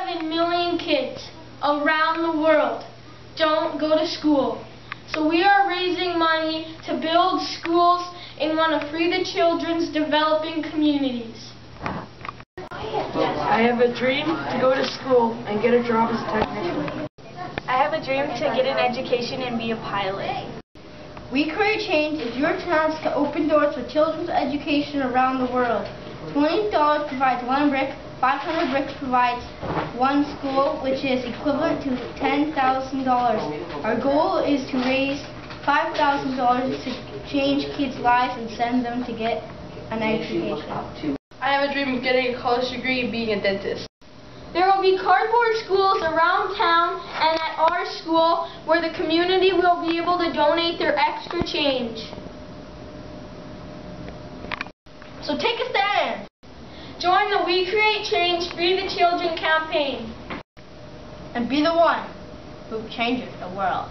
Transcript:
7 million kids around the world don't go to school. So we are raising money to build schools and want to free the children's developing communities. I have a dream to go to school and get a job as a technician. I have a dream to get an education and be a pilot. We Create Change is your chance to open doors for children's education around the world. $20 provides 1 brick, 500 bricks provides 1 school, which is equivalent to $10,000. Our goal is to raise $5,000 to change kids' lives and send them to get an education. I have a dream of getting a college degree and being a dentist. There will be cardboard schools around town and at our school where the community will be able to donate their extra change. So take a stand. Join the We Create Change, Free the Children campaign. And be the one who changes the world.